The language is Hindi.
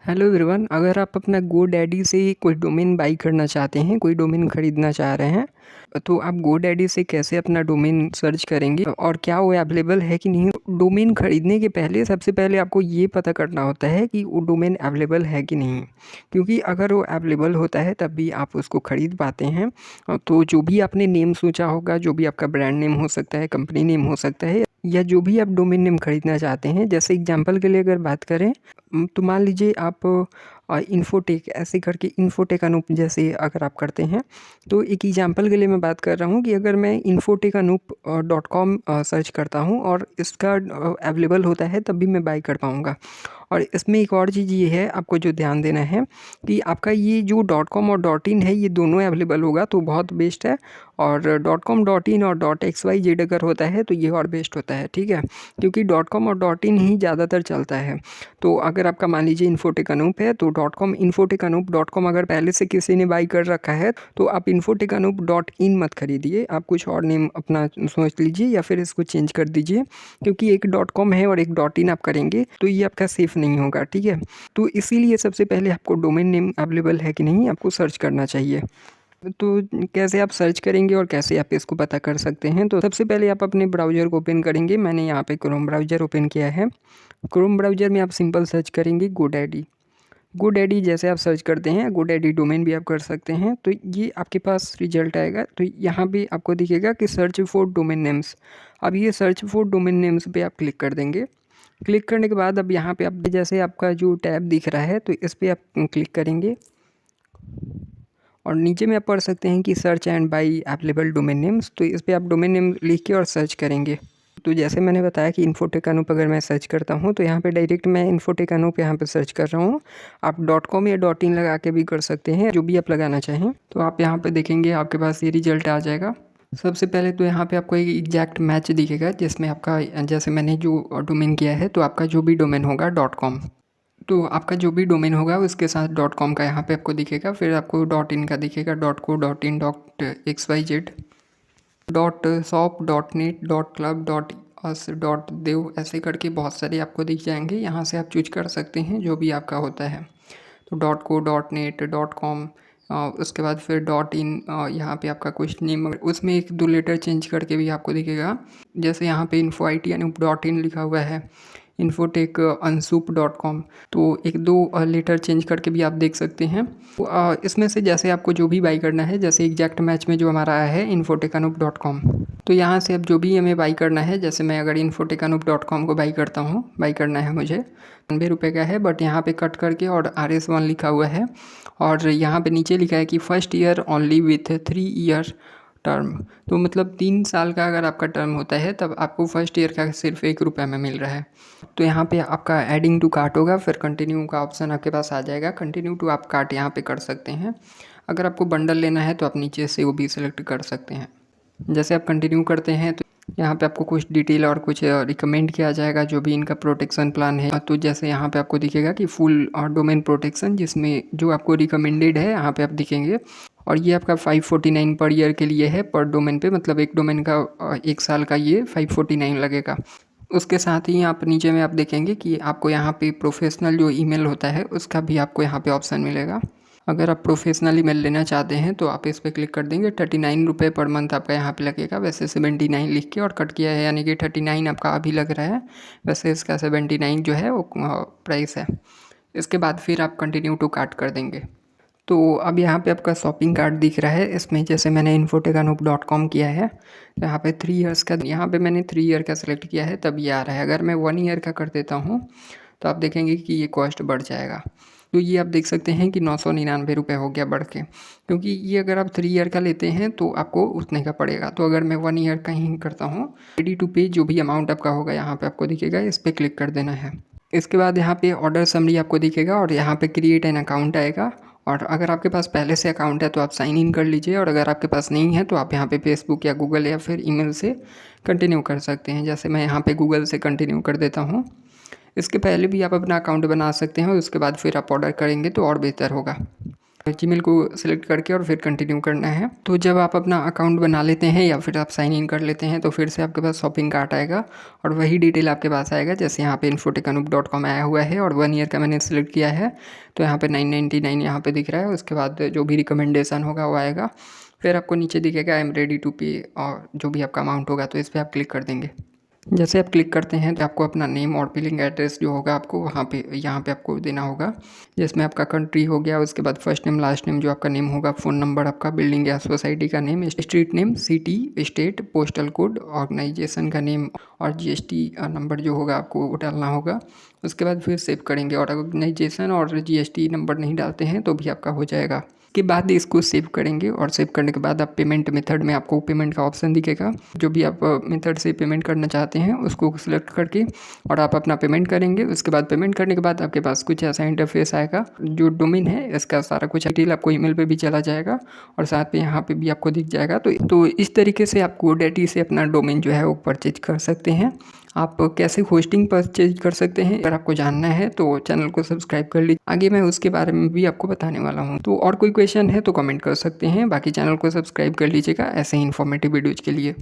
हेलो एवरीवन, अगर आप अपना गोडैडी से कोई डोमेन बाई करना चाहते हैं, कोई डोमेन खरीदना चाह रहे हैं, तो आप गोडैडी से कैसे अपना डोमेन सर्च करेंगे और क्या वो अवेलेबल है कि नहीं। डोमेन खरीदने के पहले सबसे पहले आपको ये पता करना होता है कि वो डोमेन अवेलेबल है कि नहीं, क्योंकि अगर वो अवेलेबल होता है तब भी आप उसको ख़रीद पाते हैं। तो जो भी आपने नेम सोचा होगा, जो भी आपका ब्रांड नेम हो सकता है, कंपनी नेम हो सकता है, या जो भी आप डोमेन नेम खरीदना चाहते हैं, जैसे एग्जांपल के लिए अगर बात करें तो मान लीजिए आप इन्फोटेक ऐसे करके इन्फोटेक अनूप जैसे अगर आप करते हैं, तो एक एग्जांपल के लिए मैं बात कर रहा हूँ कि अगर मैं इन्फोटेक अनूप .com सर्च करता हूँ और इसका अवेलेबल होता है तब भी मैं बाई कर पाऊँगा। और इसमें एक और चीज़ ये है आपको जो ध्यान देना है कि आपका ये जो .com और .in है, ये दोनों अवेलेबल होगा तो बहुत बेस्ट है। और .com .in और .xyz अगर होता है तो ये और बेस्ट होता है, ठीक है, क्योंकि .com और .in ही ज़्यादातर चलता है। तो अगर आपका मान लीजिए इन्फोटेक अनूप है तो .com इन्फोटेक अनूप .com अगर पहले से किसी ने बाई कर रखा है तो आप इन्फोटेक अनूप .in मत खरीदिए, आप कुछ और नेम अपना सोच लीजिए या फिर इसको चेंज कर दीजिए, क्योंकि एक .com है और एक .in आप करेंगे तो ये आपका सेफ़ नहीं होगा, ठीक है। तो इसीलिए सबसे पहले आपको डोमेन नेम अवेलेबल है कि नहीं आपको सर्च करना चाहिए। तो कैसे आप सर्च करेंगे और कैसे आप इसको पता कर सकते हैं, तो सबसे पहले आप अपने ब्राउज़र को ओपन करेंगे। मैंने यहाँ पे क्रोम ब्राउज़र ओपन किया है। क्रोम ब्राउज़र में आप सिंपल सर्च करेंगे गोडैडी। गोडैडी जैसे आप सर्च करते हैं, गोडैडी डोमेन भी आप कर सकते हैं, तो ये आपके पास रिजल्ट आएगा। तो यहाँ पे आपको दिखेगा कि सर्च फॉर डोमेन नेम्स। अब ये सर्च फॉर डोमेन नेम्स पे आप क्लिक कर देंगे। क्लिक करने के बाद अब यहाँ पे आप जैसे आपका जो टैब दिख रहा है तो इस पर आप क्लिक करेंगे और नीचे में आप पढ़ सकते हैं कि search and by available domain names. तो इस पर आप डोमेन नेम लिख के और सर्च करेंगे। तो जैसे मैंने बताया कि इन्फोटेक अनूप अगर मैं सर्च करता हूँ तो यहाँ पे डायरेक्ट मैं इन्फोटेक अनूप यहाँ पे सर्च कर रहा हूँ। आप .com या .in लगा के भी कर सकते हैं, जो भी आप लगाना चाहें। तो आप यहाँ पे देखेंगे आपके पास ये रिजल्ट आ जाएगा। सबसे पहले तो यहाँ पे आपको एक एग्जैक्ट मैच दिखेगा जिसमें आपका जैसे मैंने जो डोमेन किया है तो आपका जो भी डोमेन होगा .com, तो आपका जो भी डोमेन होगा उसके साथ .com का यहाँ पे आपको दिखेगा, फिर आपको .in का दिखेगा, .co .in .xyz .shop .net .club .us .dev ऐसे करके बहुत सारे आपको दिख जाएंगे। यहाँ से आप चूज कर सकते हैं जो भी आपका होता है। तो .co .net .com उसके बाद फिर .in यहाँ पे आपका कुछ नेम उसमें एक दो लेटर चेंज करके भी आपको दिखेगा। जैसे यहाँ पे info it .in लिखा हुआ है, इन्फोटेक अनसूप .com, तो एक दो लेटर चेंज करके भी आप देख सकते हैं। तो इसमें से जैसे आपको जो भी बाई करना है, जैसे एग्जैक्ट मैच में जो हमारा आया है इन्फोटेक अनूप .com, तो यहाँ से अब जो भी हमें बाई करना है, जैसे मैं अगर इन्फोटेक अनूप .com को बाई करता हूँ, बाई करना है मुझे 90 रुपये का है, बट यहाँ पे कट करके और RS1 लिखा हुआ है और यहाँ पे नीचे लिखा है कि first year only with 3 year term. तो मतलब 3 साल का अगर आपका टर्म होता है तब आपको फर्स्ट ईयर का सिर्फ ₹1 में मिल रहा है। तो यहाँ पे आपका एडिंग टू कार्ट होगा, फिर कंटिन्यू का ऑप्शन आपके पास आ जाएगा। कंटिन्यू टू आप कार्ट यहाँ पे कर सकते हैं। अगर आपको बंडल लेना है तो आप नीचे से वो भी सिलेक्ट कर सकते हैं। जैसे आप कंटिन्यू करते हैं तो यहाँ पे आपको कुछ डिटेल और कुछ रिकमेंड किया जाएगा जो भी इनका प्रोटेक्शन प्लान है। तो जैसे यहाँ पे आपको दिखेगा कि फुल डोमेन प्रोटेक्शन, जिसमें जो आपको रिकमेंडेड है यहाँ पे आप दिखेंगे। और ये आपका 549 पर ईयर के लिए है, पर डोमेन पे, मतलब एक डोमेन का 1 साल का ये 549 लगेगा। उसके साथ ही आप नीचे में आप देखेंगे कि आपको यहाँ पे प्रोफेशनल जो ईमेल होता है उसका भी आपको यहाँ पे ऑप्शन मिलेगा। अगर आप प्रोफेशनल ईमेल लेना चाहते हैं तो आप इस पर क्लिक कर देंगे। 39 रुपये पर मंथ आपका यहाँ पे लगेगा। वैसे 79 लिख के और कट किया है, यानी कि 39 आपका अभी लग रहा है, वैसे इसका 79 जो है वो प्राइस है। इसके बाद फिर आप कंटिन्यू टू कार्ट कर देंगे। तो अब यहाँ पे आपका शॉपिंग कार्ट दिख रहा है। इसमें जैसे मैंने इन्फोटेक अनूप .com किया है तो यहाँ पे 3 ईयर्स का, यहाँ पे मैंने 3 ईयर का सिलेक्ट किया है तब ये आ रहा है। अगर मैं 1 ईयर का कर देता हूँ तो आप देखेंगे कि ये कॉस्ट बढ़ जाएगा। तो ये आप देख सकते हैं कि 999 रुपये हो गया बढ़ के, क्योंकि ये अगर आप 3 ईयर का लेते हैं तो आपको उतने का पड़ेगा। तो अगर मैं 1 ईयर का ही करता हूँ, रेडी टू पे जो भी अमाउंट आपका होगा यहाँ पे आपको दिखेगा, इस पर क्लिक कर देना है। इसके बाद यहाँ पे ऑर्डर समरी आपको दिखेगा और यहाँ पे क्रिएट एन अकाउंट आएगा। और अगर आपके पास पहले से अकाउंट है तो आप साइन इन कर लीजिए, और अगर आपके पास नहीं है तो आप यहाँ पे फेसबुक या गूगल या फिर ईमेल से कंटिन्यू कर सकते हैं। जैसे मैं यहाँ पे गूगल से कंटिन्यू कर देता हूँ। इसके पहले भी आप अपना अकाउंट बना सकते हैं, उसके बाद फिर आप ऑर्डर करेंगे तो और बेहतर होगा। जीमेल को सिलेक्ट करके और फिर कंटिन्यू करना है। तो जब आप अपना अकाउंट बना लेते हैं या फिर आप साइन इन कर लेते हैं तो फिर से आपके पास शॉपिंग कार्ट आएगा और वही डिटेल आपके पास आएगा। जैसे यहाँ पे infotechanoop.com आया हुआ है और 1 ईयर का मैंने सिलेक्ट किया है तो यहाँ पे 999 यहाँ पे दिख रहा है। उसके बाद जो भी रिकमेंडेशन होगा वो आएगा। फिर आपको नीचे दिखेगा आई एम रेडी टू पे और जो भी आपका अमाउंट होगा तो इस पर आप क्लिक कर देंगे। जैसे आप क्लिक करते हैं तो आपको अपना नेम और बिलिंग एड्रेस जो होगा आपको वहाँ पे यहाँ पे आपको देना होगा, जिसमें आपका कंट्री हो गया, उसके बाद फर्स्ट नेम लास्ट नेम जो आपका नेम होगा, फ़ोन नंबर आपका, बिल्डिंग या सोसाइटी का name, street name, city, state, postal code, organisation का नेम और जीएसटी नंबर जो होगा आपको वो डालना होगा। उसके बाद फिर सेव करेंगे और ऑर्गेनाइजेशन और जीएसटी नंबर नहीं डालते हैं तो भी आपका हो जाएगा। के बाद इसको सेव करेंगे और सेव करने के बाद आप पेमेंट मेथड में आपको पेमेंट का ऑप्शन दिखेगा। जो भी आप मेथड से पेमेंट करना चाहते हैं उसको सिलेक्ट करके और आप अपना पेमेंट करेंगे। उसके बाद पेमेंट करने के बाद आपके पास कुछ ऐसा इंटरफेस आएगा। जो डोमेन है इसका सारा कुछ डिटेल आपको ईमेल पे भी चला जाएगा और साथ में यहाँ पे भी आपको दिख जाएगा। तो इस तरीके से आप GoDaddy से अपना डोमेन जो है वो परचेज कर सकते हैं। आप कैसे होस्टिंग परचेज कर सकते हैं अगर आपको जानना है तो चैनल को सब्सक्राइब कर लीजिए, आगे मैं उसके बारे में भी आपको बताने वाला हूँ। तो और कोई क्वेश्चन है तो कमेंट कर सकते हैं, बाकी चैनल को सब्सक्राइब कर लीजिएगा ऐसे ही इन्फॉर्मेटिव वीडियोज़ के लिए।